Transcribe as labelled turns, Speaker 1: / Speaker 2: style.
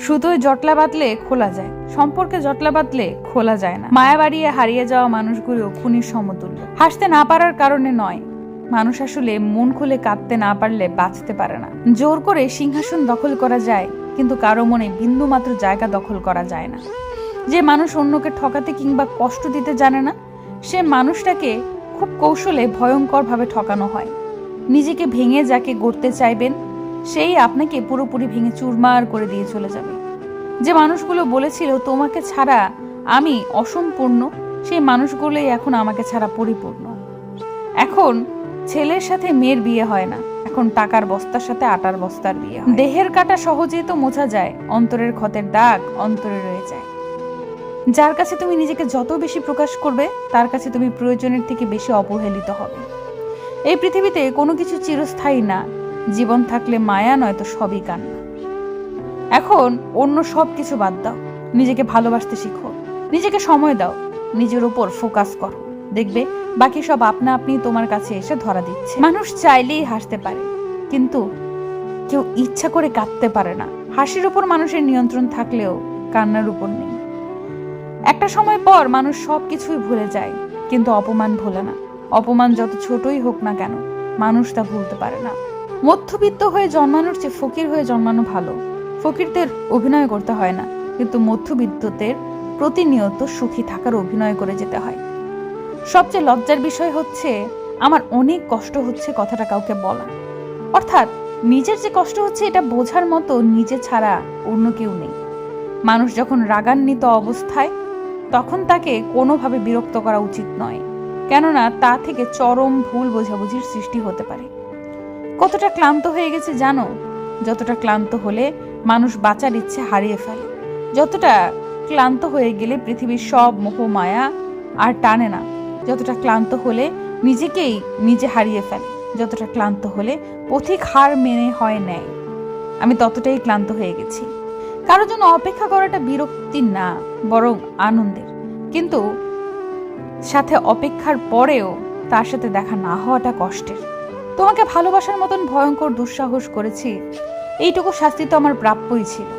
Speaker 1: সুতোয় জটলা বাঁধলে খোলা যায়, সম্পর্কে জটলা বাঁধলে খোলা যায় না। মায়া বাড়িয়ে হারিয়ে যাওয়া মানুষগুলো খুনির সমতুল্য। হাসতে না পারার কারণে নয়, মানুষ আসলে মন খুলে কাঁদতে না পারলে বাঁচতে পারে না। জোর করে সিংহাসন দখল করা যায়, কিন্তু কারো মনে বিন্দুমাত্র জায়গা দখল করা যায় না। যে মানুষ অন্যকে ঠকাতে কিংবা কষ্ট দিতে জানে না, সে মানুষটাকে খুব কৌশলে ভয়ঙ্করভাবে ঠকানো হয়। নিজেকে ভেঙে যাকে গড়তে চাইবেন, সেই আপনাকে পুরোপুরি ভেঙে চুরমার করে দিয়ে চলে যাবে। যে মানুষগুলো বলেছিল তোমাকে ছাড়া আমি অসম্পূর্ণ, সেই মানুষগুলোই এখন আমাকে ছাড়া পরিপূর্ণ। এখন ছেলের সাথে মেয়ের বিয়ে হয় না, এখন টাকার বস্তার সাথে আটার বস্তার বিয়ে হয়। দেহের কাটা সহজেই তো মোছা যায়, অন্তরের ক্ষতের দাগ অন্তরে রয়ে যায়। যার কাছে তুমি নিজেকে যত বেশি প্রকাশ করবে, তার কাছে তুমি প্রয়োজনের থেকে বেশি অবহেলিত হবে। এই পৃথিবীতে কোনো কিছু চিরস্থায়ী না, জীবন থাকলে মায়া নয়তো সবই কান্না। এখন অন্য সব কিছু বাদ দাও, নিজেকে ভালোবাসতে শিখো, নিজেকে সময় দাও, নিজের উপর ফোকাস করো। দেখবে বাকি সব আপনা আপনি তোমার কাছে এসে ধরা দিচ্ছে। মানুষ চাইলেই হাসতে পারে, কিন্তু কেউ ইচ্ছা করে কাঁদতে পারে না। হাসির উপর মানুষের নিয়ন্ত্রণ থাকলেও কান্নার উপর নেই। একটা সময় পর মানুষ সবকিছুই ভুলে যায়, কিন্তু অপমান ভোলে না। অপমান যত ছোটই হোক না কেন, মানুষ তা ভুলতে পারে না। মধ্যবিত্ত হয়ে জন্মানোর চেয়ে ফকির হয়ে জন্মানো ভালো। ফকিরদের অভিনয় করতে হয় না, কিন্তু মধ্যবিত্তদের প্রতিনিয়ত সুখী থাকার অভিনয় করে যেতে হয়। সবচেয়ে লজ্জার বিষয় হচ্ছে, আমার অনেক কষ্ট হচ্ছে কথাটা কাউকে বলা, অর্থাৎ নিজের যে কষ্ট হচ্ছে এটা বোঝার মতো নিজে ছাড়া অন্য কেউ নেই। মানুষ যখন রাগান্বিত অবস্থায়, তখন তাকে কোনোভাবে বিরক্ত করা উচিত নয়, কেননা তা থেকে চরম ভুল বোঝাবুঝির সৃষ্টি হতে পারে। কতটা ক্লান্ত হয়ে গেছে জানো? যতটা ক্লান্ত হলে মানুষ বাঁচার ইচ্ছে হারিয়ে ফেলে, যতটা ক্লান্ত হয়ে গেলে পৃথিবীর সব মোহ মায়া আর টানে না, যতটা ক্লান্ত হলে নিজেকেই নিজে হারিয়ে ফেলে, যতটা ক্লান্ত হলে পথিক হার মেনে হয় নেয়। আমি ততটাই ক্লান্ত হয়ে গেছি। কারোর জন্য অপেক্ষা করাটা বিরক্তির না, বরং আনন্দের। কিন্তু সাথে অপেক্ষার পরেও তার সাথে দেখা না হওয়াটা কষ্টের। তোমাকে ভালোবাসার মতন ভয়ঙ্কর দুঃসাহস করেছি, এইটুকু শাস্তি তো আমার প্রাপ্যই ছিল।